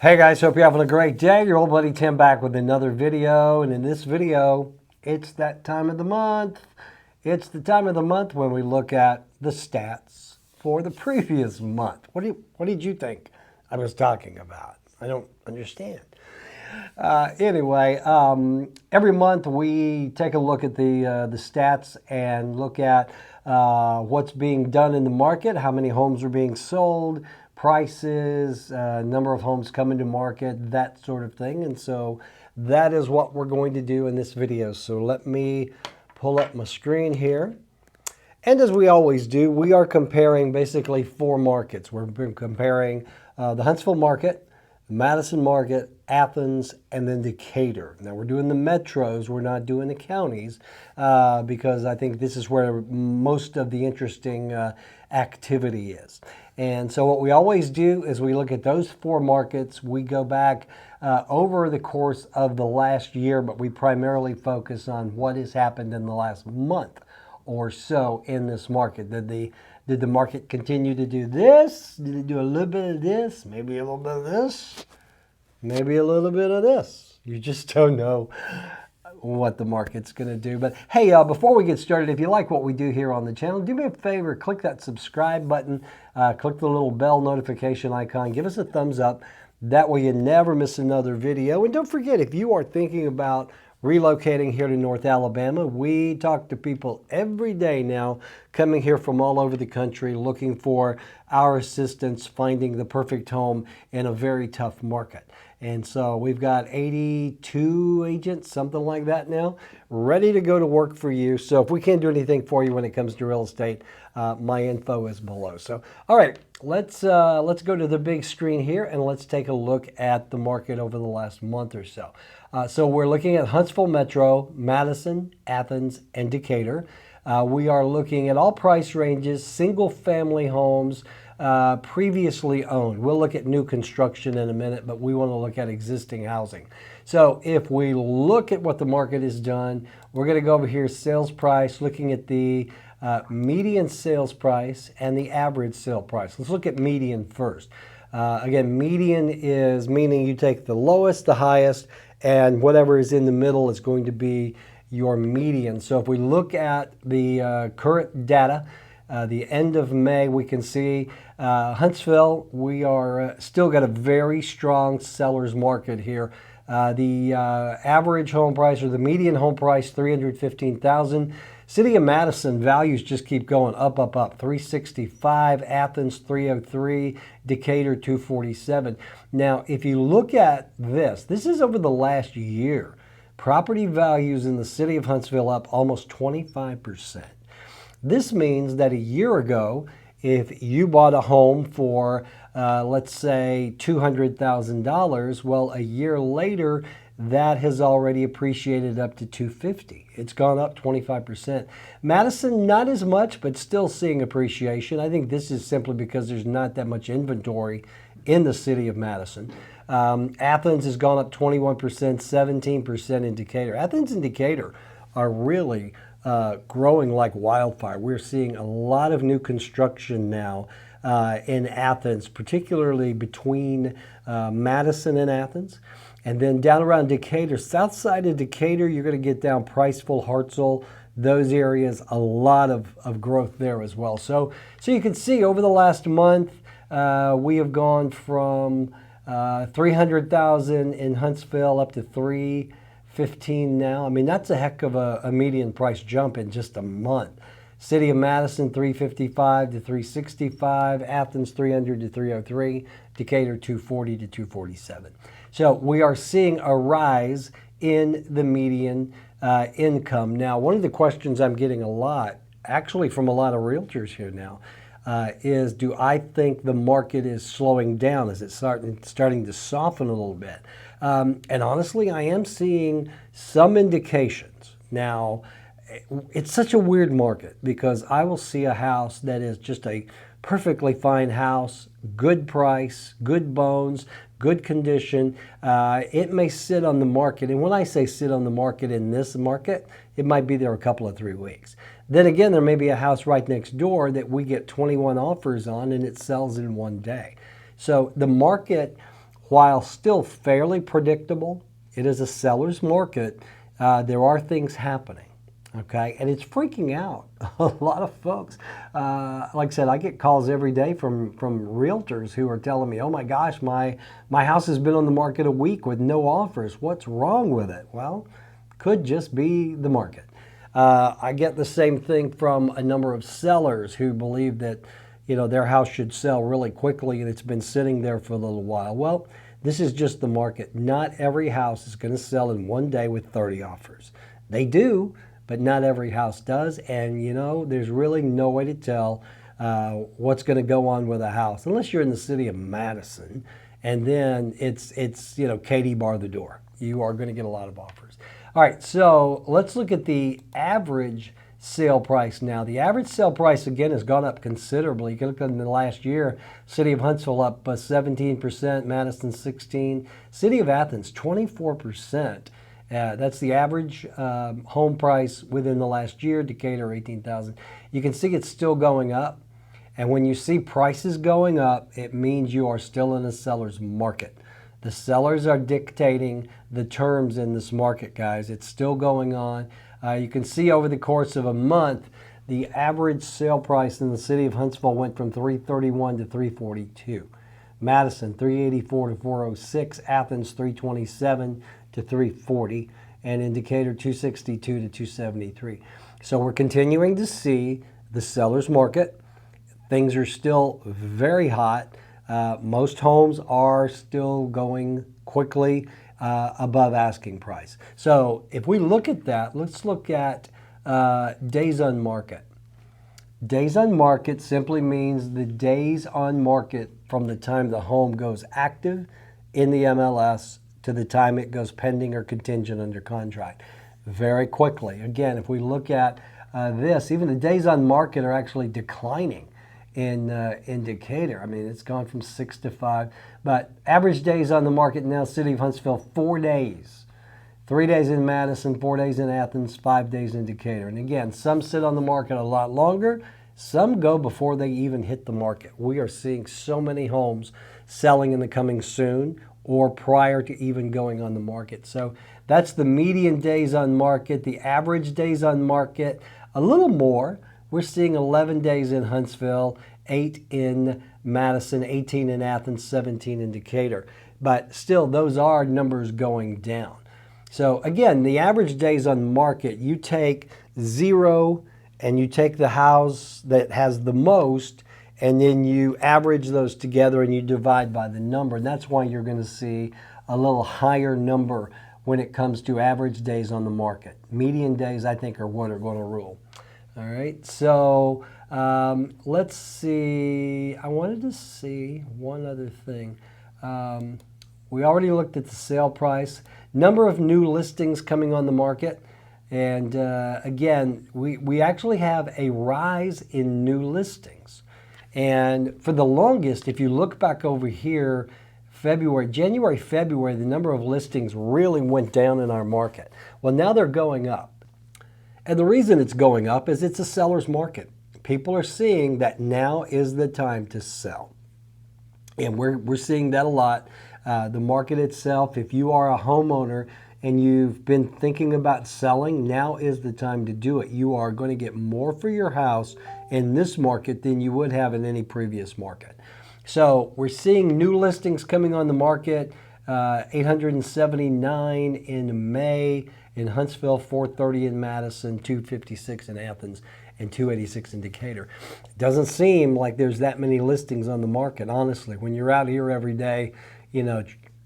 Hey guys, hope you're having a great day. Your old buddy Tim back with another video. And in this video, it's that time of the month. It's the time of the month when we look at the stats for the previous month. What did you think I was talking about? I don't understand. Anyway, every month we take a look at the stats and look at what's being done in the market, how many homes are being sold, prices, number of homes coming to market, that sort of thing. And so that is what we're going to do in this video. So let me pull up my screen here. And as we always do, we are comparing basically four markets. We're comparing the Huntsville market, Madison market, Athens, and then Decatur. Now we're doing the metros, we're not doing the counties because I think this is where most of the interesting activity is. And so what we always do is we look at those four markets, we go back over the course of the last year, but we primarily focus on what has happened in the last month or so in this market. Did the market continue to do this? Did it do a little bit of this? Maybe a little bit of this? Maybe a little bit of this. You just don't know what the market's going to do. But hey, before we get started, if you like what we do here on the channel, do me a favor, click that subscribe button, click the little bell notification icon, give us a thumbs up. That way you never miss another video. And don't forget, if you are thinking about relocating here to North Alabama, we talk to people every day now coming here from all over the country looking for our assistance finding the perfect home in a very tough market. And so we've got 82 agents, something like that now, ready to go to work for you. So if we can't do anything for you when it comes to real estate, my info is below. So, all right, let's go to the big screen here and let's take a look at the market over the last month or so. So we're looking at Huntsville Metro, Madison, Athens, and Decatur. We are looking at all price ranges, single family homes, previously owned. We'll look at new construction in a minute, but we want to look at existing housing. So if we look at what the market has done, we're going to go over here, sales price, looking at the median sales price and the average sale price. Let's look at median first. Again, median is meaning you take the lowest, the highest, and whatever is in the middle is going to be your median. So if we look at the current data, the end of May, we can see Huntsville, we are still got a very strong seller's market here. The average home price or the median home price, $315,000. City of Madison values just keep going up, up, up. 365, Athens 303, Decatur 247. Now, if you look at this is over the last year. Property values in the city of Huntsville up almost 25%. This means that a year ago, if you bought a home for, let's say, $200,000, well, a year later, that has already appreciated up to $250,000. It's gone up 25%. Madison, not as much, but still seeing appreciation. I think this is simply because there's not that much inventory in the city of Madison. Athens has gone up 21%, 17% in Decatur. Athens and Decatur are really growing like wildfire. We're seeing a lot of new construction now in Athens, particularly between Madison and Athens. And then down around Decatur, south side of Decatur, you're going to get down Priceville, Hartselle, those areas, a lot of growth there as well. So you can see over the last month, we have gone from 300,000 in Huntsville up to 315 now. I mean, that's a heck of a median price jump in just a month. City of Madison, 355 to 365. Athens, 300 to 303. Decatur, 240 to 247. So we are seeing a rise in the median income. Now, one of the questions I'm getting a lot, actually from a lot of realtors here now, is do I think the market is slowing down? Is it starting to soften a little bit? And honestly, I am seeing some indications. Now, it's such a weird market because I will see a house that is just a perfectly fine house, good price, good bones, good condition. It may sit on the market. And when I say sit on the market in this market, it might be there a couple of 3 weeks. Then again, there may be a house right next door that we get 21 offers on and it sells in one day. So the market while still fairly predictable, it is a seller's market. There are things happening. Okay, and it's freaking out a lot of folks. Like I said, I get calls every day from realtors who are telling me, "Oh my gosh, my house has been on the market a week with no offers. What's wrong with it?" Well, could just be the market. I get the same thing from a number of sellers who believe that their house should sell really quickly and it's been sitting there for a little while. Well, this is just the market. Not every house is going to sell in one day with 30 offers. They do, but not every house does, and there's really no way to tell what's going to go on with a house unless you're in the city of Madison, and then it's Katie bar the door. You are going to get a lot of offers. All right, so let's look at the average sale price now. The average sale price again has gone up considerably. You can look in the last year, City of Huntsville up 17%, Madison 16%, City of Athens 24%. That's the average home price within the last year. Decatur, 18,000. You can see it's still going up. And when you see prices going up, it means you are still in a seller's market. The sellers are dictating the terms in this market, guys. It's still going on. You can see over the course of a month, the average sale price in the city of Huntsville went from $331 to $342. Madison, $384 to $406. Athens, $327 to $340, and in Decatur, $262 to $273. So we're continuing to see the seller's market. Things are still very hot. Most homes are still going quickly above asking price. So if we look at that, let's look at days on market. Days on market simply means the days on market from the time the home goes active in the MLS to the time it goes pending or contingent under contract. Very quickly. Again, if we look at this, even the days on market are actually declining in Decatur. I mean, it's gone from 6 to 5. But average days on the market now, City of Huntsville, 4 days. 3 days in Madison, 4 days in Athens, 5 days in Decatur. And again, some sit on the market a lot longer. Some go before they even hit the market. We are seeing so many homes selling in the coming soon or prior to even going on the market. So that's the median days on market. The average days on market, a little more. We're seeing 11 days in Huntsville, 8 in Madison, 18 in Athens, 17 in Decatur. But still, those are numbers going down. So again, the average days on market, you take 0 and you take the house that has the most, and then you average those together and you divide by the number. And that's why you're going to see a little higher number when it comes to average days on the market. Median days, I think, are what are going to rule. All right, so let's see. I wanted to see one other thing. We already looked at the sale price. Number of new listings coming on the market. And again, we actually have a rise in new listings. And for the longest, if you look back over here, January, February, the number of listings really went down in our market. Well, now they're going up. And the reason it's going up is it's a seller's market. People are seeing that now is the time to sell. And we're seeing that a lot. The market itself, if you are a homeowner and you've been thinking about selling, now is the time to do it. You are going to get more for your house in this market than you would have in any previous market. So we're seeing new listings coming on the market, 879 in May in Huntsville, 430 in Madison, 256 in Athens, and 286 in Decatur. It doesn't seem like there's that many listings on the market, honestly. When you're out here every day,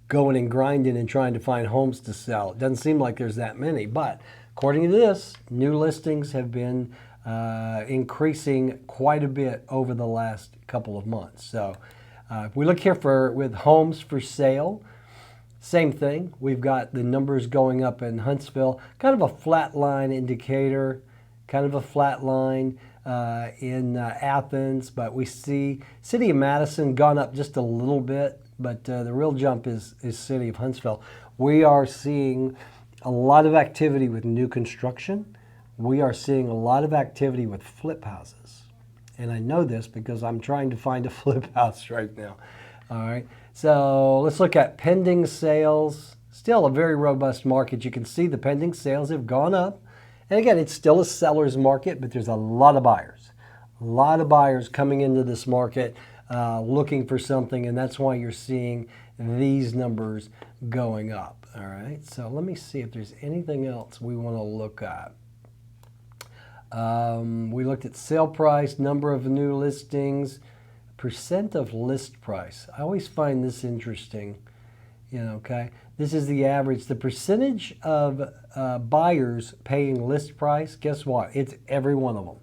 going and grinding and trying to find homes to sell, it doesn't seem like there's that many. But according to this, new listings have been increasing quite a bit over the last couple of months. So if we look here with homes for sale, same thing. We've got the numbers going up in Huntsville, kind of a flat line in Decatur, kind of a flat line in Athens, but we see City of Madison gone up just a little bit, but the real jump is City of Huntsville. We are seeing a lot of activity with new construction. We are seeing a lot of activity with flip houses. And I know this because I'm trying to find a flip house right now. All right. So let's look at pending sales. Still a very robust market. You can see the pending sales have gone up. And again, it's still a seller's market, but there's a lot of buyers. A lot of buyers coming into this market looking for something, and that's why you're seeing these numbers going up. All right, so let me see if there's anything else we want to look at. We looked at sale price, number of new listings, percent of list price. I always find this interesting. Okay, this is the average. The percentage of buyers paying list price, guess what? It's every one of them.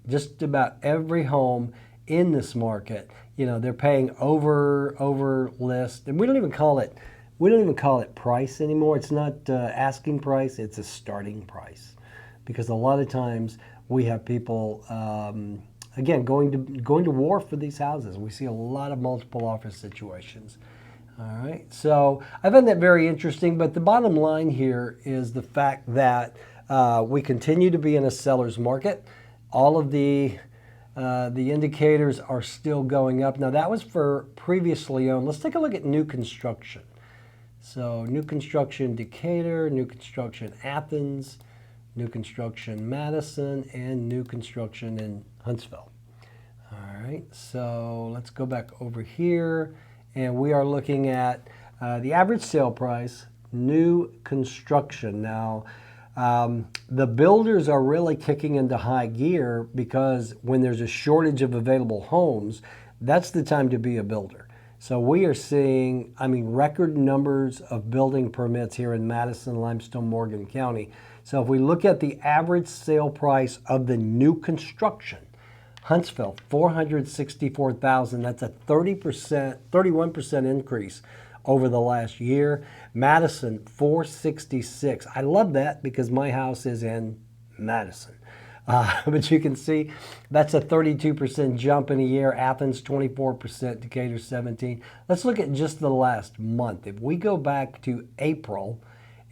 Just about every home in this market, they're paying over list, and we don't even call it price anymore. It's not asking price; it's a starting price, because a lot of times we have people again going to war for these houses. We see a lot of multiple offer situations. All right, so I find that very interesting, but the bottom line here is the fact that we continue to be in a seller's market. All of the indicators are still going up. Now that was for previously owned. Let's take a look at new construction. So new construction Decatur, new construction Athens, new construction Madison, and new construction in Huntsville. All right, so let's go back over here, and we are looking at the average sale price, new construction. Now, the builders are really kicking into high gear, because when there's a shortage of available homes, that's the time to be a builder. So we are seeing, record numbers of building permits here in Madison, Limestone, Morgan County. So if we look at the average sale price of the new construction, Huntsville, $464,000. That's a 31% increase over the last year. Madison, $466,000. I love that because my house is in Madison. But you can see that's a 32% jump in a year. Athens, 24%. Decatur, 17%. Let's look at just the last month. If we go back to April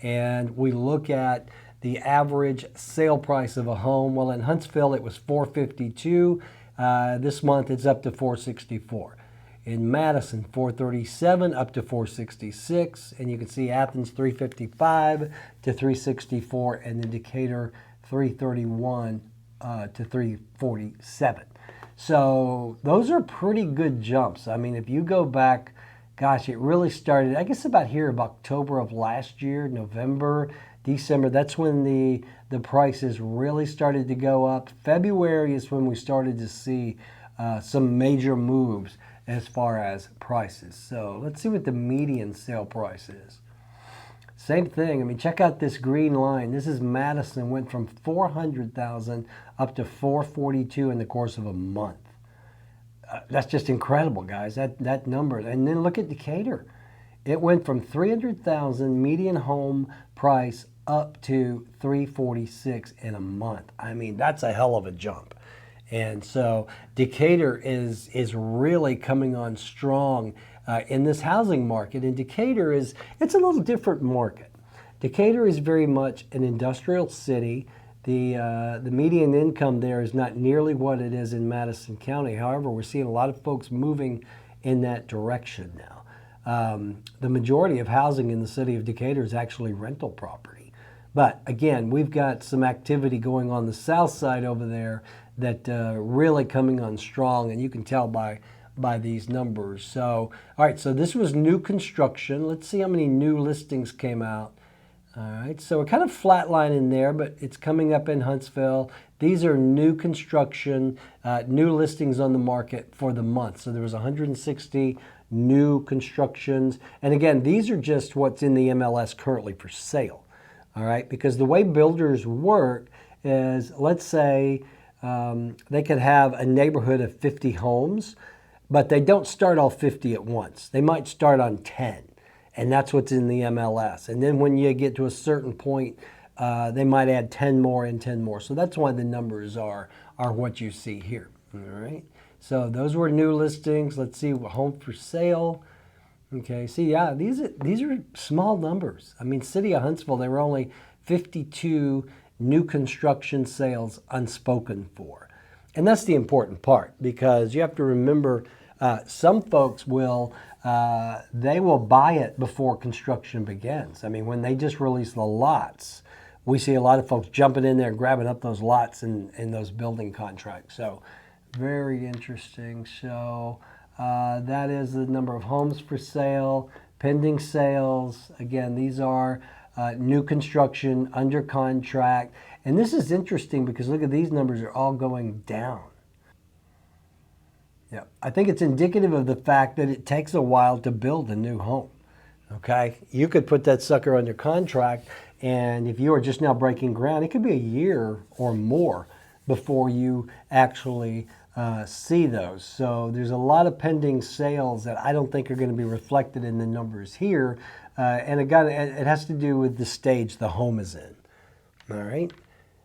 and we look at the average sale price of a home, well, in Huntsville it was $452,000. This month it's up to $464,000. In Madison, $437,000 up to $466,000, and you can see Athens $355,000 to $364,000, and in Decatur $331,000 to $347,000. So those are pretty good jumps. If you go back, gosh, it really started, I guess, about here of October of last year, November, December. That's when the prices really started to go up. February is when we started to see some major moves as far as prices. So let's see what the median sale price is. Same thing. Check out this green line. This is Madison. Went from $400,000 up to $442,000 in the course of a month. That's just incredible, guys. That number. And then look at Decatur. It went from $300,000 median home price up to $346,000 in a month. That's a hell of a jump. And so Decatur is really coming on strong in this housing market. And Decatur it's a little different market. Decatur is very much an industrial city. The median income there is not nearly what it is in Madison County. However, we're seeing a lot of folks moving in that direction now. The majority of housing in the city of Decatur is actually rental property. But again, we've got some activity going on the south side over there that really coming on strong, and you can tell by these numbers. So, all right, so this was new construction. Let's see how many new listings came out. All right, so we're kind of flatlining there, but it's coming up in Huntsville. These are new construction, new listings on the market for the month. So there was 160 new constructions. And again, these are just what's in the MLS currently for sale. All right, because the way builders work is, let's say they could have a neighborhood of 50 homes, but they don't start all 50 at once. They might start on 10, and that's what's in the MLS. And then when you get to a certain point, they might add 10 more and 10 more. So that's why the numbers are what you see here. All right. So those were new listings. Let's see, home for sale. Okay. See, yeah, these are small numbers. City of Huntsville, there were only 52 new construction sales unspoken for. And that's the important part, because you have to remember Some folks will, they will buy it before construction begins. I mean, when they just release the lots, we see a lot of folks jumping in there, grabbing up those lots in those building contracts. So very interesting. So that is the number of homes for sale, pending sales. Again, these are new construction, under contract. And this is interesting because look at these numbers are all going down. Yeah, I think it's indicative of the fact that it takes a while to build a new home. Okay, you could put that sucker under contract, and if you are just now breaking ground, it could be a year or more before you actually see those. So there's a lot of pending sales that I don't think are going to be reflected in the numbers here, and it has to do with the stage the home is in. All right.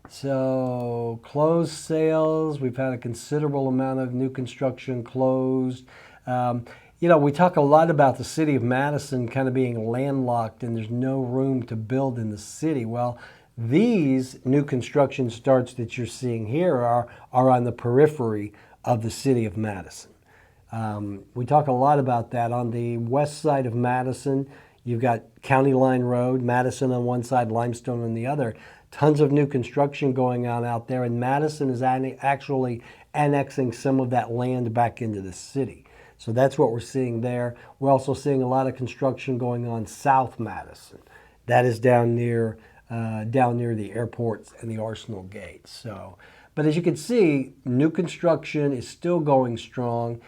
So closed sales, we've had a considerable amount of new construction closed. You know, we talk a lot about the city of Madison kind of being landlocked and there's no room to build in the city. Well, these new construction starts that you're seeing here are on the periphery of the city of Madison. We talk a lot about that. On the west side of Madison, you've got County Line Road, Madison on one side, Limestone on the other. Tons of new construction going on out there, and Madison is actually annexing some of that land back into the city. So that's what we're seeing there. We're also seeing a lot of construction going on South Madison. That is down near the airports and the Arsenal gates. So, but as you can see, new construction is still going strong.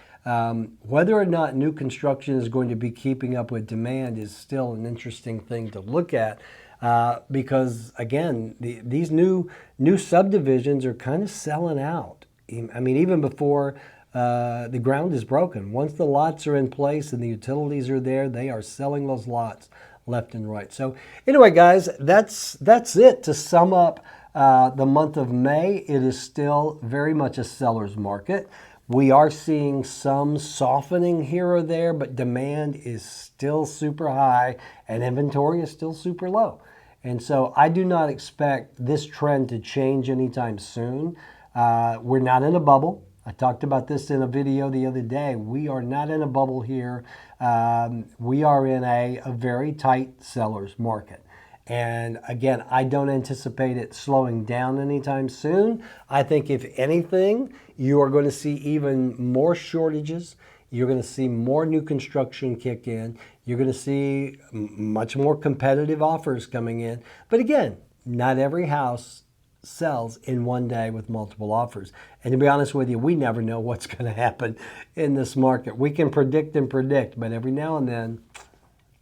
Whether or not new construction is going to be keeping up with demand is still an interesting thing to look at. Because again, these new subdivisions are kind of selling out. I mean, even before the ground is broken, once the lots are in place and the utilities are there, they are selling those lots left and right. So anyway, guys, that's it. To sum up the month of May, it is still very much a seller's market. We are seeing some softening here or there, but demand is still super high and inventory is still super low. And so I do not expect this trend to change anytime soon. We're not in a bubble. I talked about this in a video the other day. We are not in a bubble here. We are in a very tight seller's market. And again, I don't anticipate it slowing down anytime soon. I think if anything, you are going to see even more shortages. You're going to see more new construction kick in. You're going to see much more competitive offers coming in. But again, not every house sells in one day with multiple offers. And to be honest with you, we never know what's going to happen in this market. We can predict and predict, but every now and then,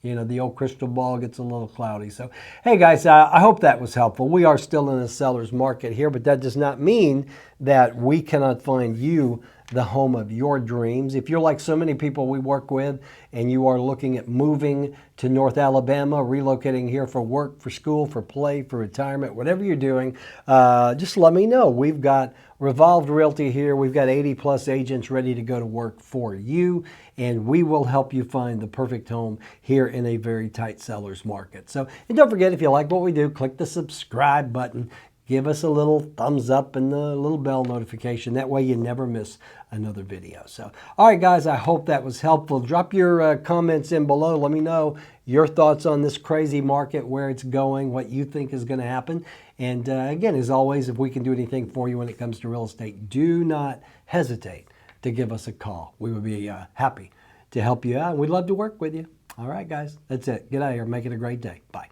you know, the old crystal ball gets a little cloudy. So, hey guys, I hope that was helpful. We are still in a seller's market here, but that does not mean that we cannot find you the home of your dreams. If you're like so many people we work with and you are looking at moving to North Alabama, relocating here for work, for school, for play, for retirement, whatever you're doing, just let me know. We've got Revolved Realty here. We've got 80 plus agents ready to go to work for you, and we will help you find the perfect home here in a very tight seller's market. So, and don't forget, if you like what we do, click the subscribe button. Give us a little thumbs up and the little bell notification. That way you never miss another video. So, all right, guys, I hope that was helpful. Drop your comments in below. Let me know your thoughts on this crazy market, where it's going, what you think is going to happen. And again, as always, if we can do anything for you when it comes to real estate, do not hesitate to give us a call. We would be happy to help you out. We'd love to work with you. All right, guys, that's it. Get out of here. Make it a great day. Bye.